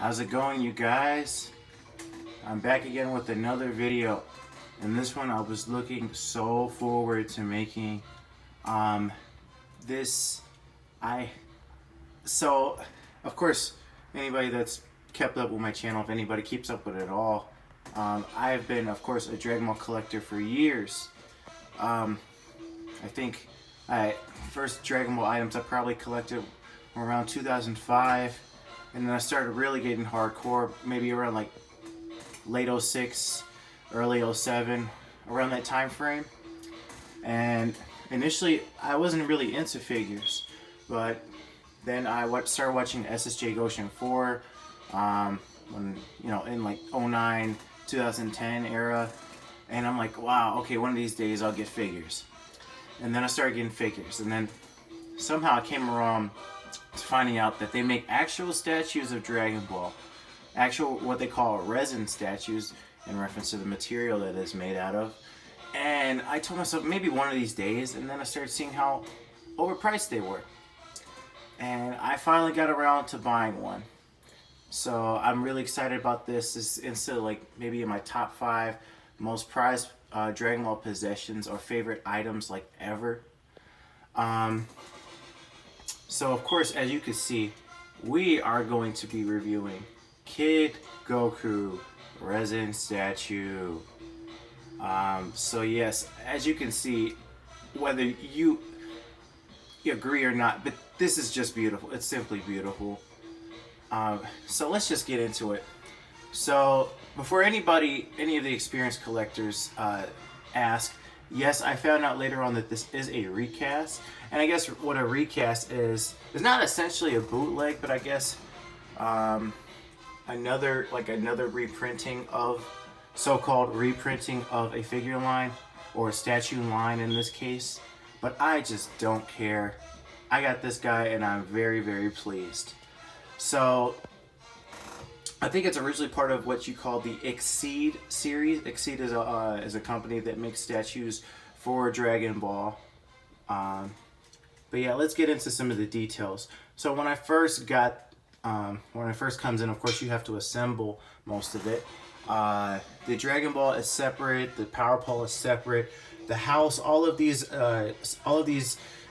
How's it going, you guys? I'm back again with another video. In this one, I was looking so forward to making so of course, anybody that's kept up with my channel, if anybody keeps up with it at all, I've been, of course, a Dragon Ball collector for years. I think first Dragon Ball items I probably collected were around 2005, and then I started really getting hardcore maybe around like late 06, early 07, around that time frame. And initially I wasn't really into figures, but then I started watching SSJ Goshen 4 when, in like 09, 2010 era, and I'm like, wow, okay, one of these days I'll get figures. And then I started getting figures, and then somehow I came around to finding out that they make actual statues of Dragon Ball, actual what they call resin statues, in reference to the material that it's made out of. And I told myself maybe one of these days, and then I started seeing how overpriced they were, and I finally got around to buying one. So I'm really excited about this. This is instead of like maybe in my top 5 most prized Dragon Ball possessions or favorite items like ever. So of course, as you can see, we are going to be reviewing Kid Goku resin statue. So yes, as you can see, whether you agree or not, but this is just beautiful. It's simply beautiful. So let's just get into it. So before any of the experienced collectors ask, yes, I found out later on that this is a recast. And I guess what a recast is not essentially a bootleg, but I guess another reprinting of, so-called reprinting of a figure line, or a statue line in this case. But I just don't care. I got this guy and I'm very, very pleased. So I think it's originally part of what you call the Exceed series. Exceed is a company that makes statues for Dragon Ball. But yeah, let's get into some of the details. So when it first comes in, of course, you have to assemble most of it. The Dragon Ball is separate. The Power Pole is separate. The house, all of these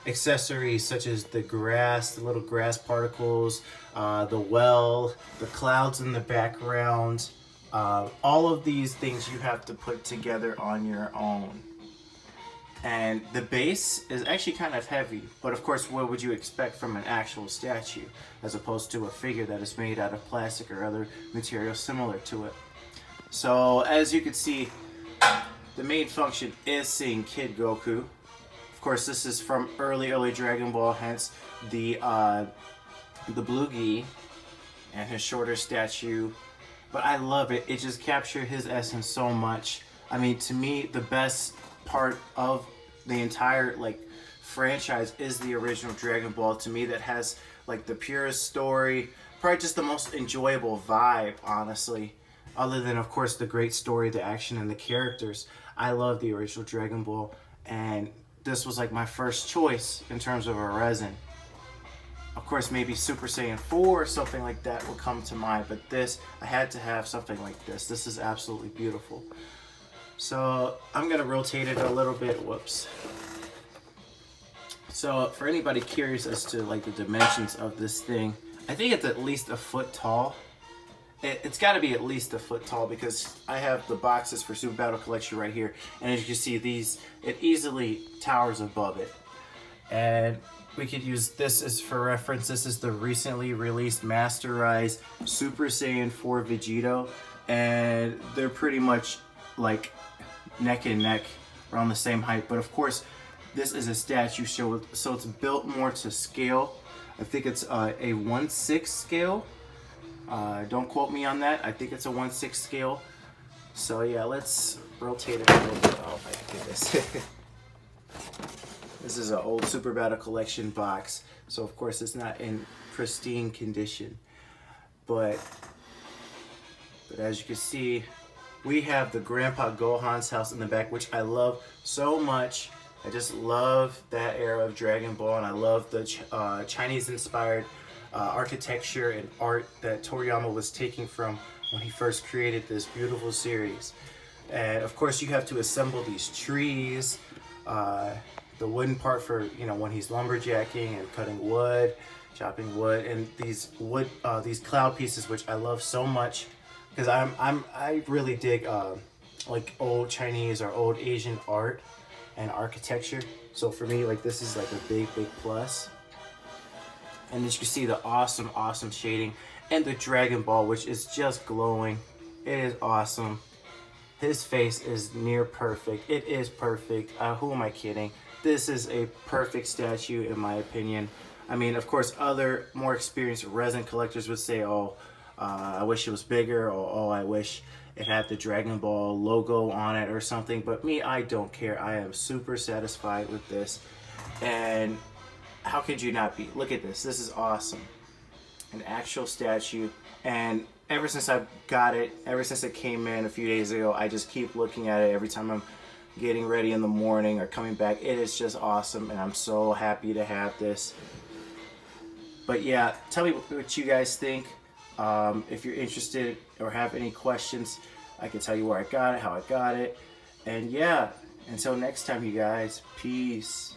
accessories, such as the grass, the little grass particles, the well, the clouds in the background, all of these things you have to put together on your own. And the base is actually kind of heavy, but of course, what would you expect from an actual statue as opposed to a figure that is made out of plastic or other material similar to it? So as you can see, the main function is seeing Kid Goku. Of course, this is from early Dragon Ball, hence the blue gi and his shorter statue. But I love it. It just captured his essence so much. I mean, to me, the best part of the entire franchise is the original Dragon Ball. To me, that has the purest story, probably just the most enjoyable vibe, honestly. Other than, of course, the great story, the action, and the characters. I love the original Dragon Ball, and this was my first choice in terms of a resin. Of course, maybe Super Saiyan 4 or something like that will come to mind, but this, I had to have something like this. This is absolutely beautiful. So I'm gonna rotate it a little bit. Whoops. So for anybody curious as to the dimensions of this thing, I think it's at least a foot tall. It's got to be at least a foot tall, because I have the boxes for Super Battle Collection right here, and as you can see, it easily towers above it. And we could use this as for reference. This is the recently released masterized Super Saiyan 4 Vegito, and they're pretty much neck and neck, around the same height. But of course, this is a statue, so it's built more to scale. I think it's a 1/6 scale. Don't quote me on that. I think it's a 1/6 scale. So yeah, let's rotate it a little bit. Oh my goodness. This is an old Super Battle Collection box, so of course it's not in pristine condition. But as you can see, we have the Grandpa Gohan's house in the back, which I love so much. I just love that era of Dragon Ball, and I love the Chinese-inspired architecture and art that Toriyama was taking from when he first created this beautiful series. And of course, you have to assemble these trees, the wooden part for when he's lumberjacking and cutting wood, chopping wood, and these cloud pieces, which I love so much because I really dig like old Chinese or old Asian art and architecture. So for me, like this is like a big plus. And as you can see, the awesome shading and the Dragon Ball, which is just glowing. It is awesome. His face is near perfect. It is perfect. Who am I kidding? This is a perfect statue in my opinion. I mean, of course, other more experienced resin collectors would say, oh, I wish it was bigger, or oh, I wish it had the Dragon Ball logo on it or something. But me, I don't care. I am super satisfied with this. And how could you not be? Look at this. This is awesome. An actual statue. And ever since I got it, ever since it came in a few days ago, I just keep looking at it every time I'm getting ready in the morning or coming back. It is just awesome, and I'm so happy to have this. But yeah, tell me what you guys think. If you're interested or have any questions, I can tell you where I got it, how I got it. And yeah, until next time, you guys, peace.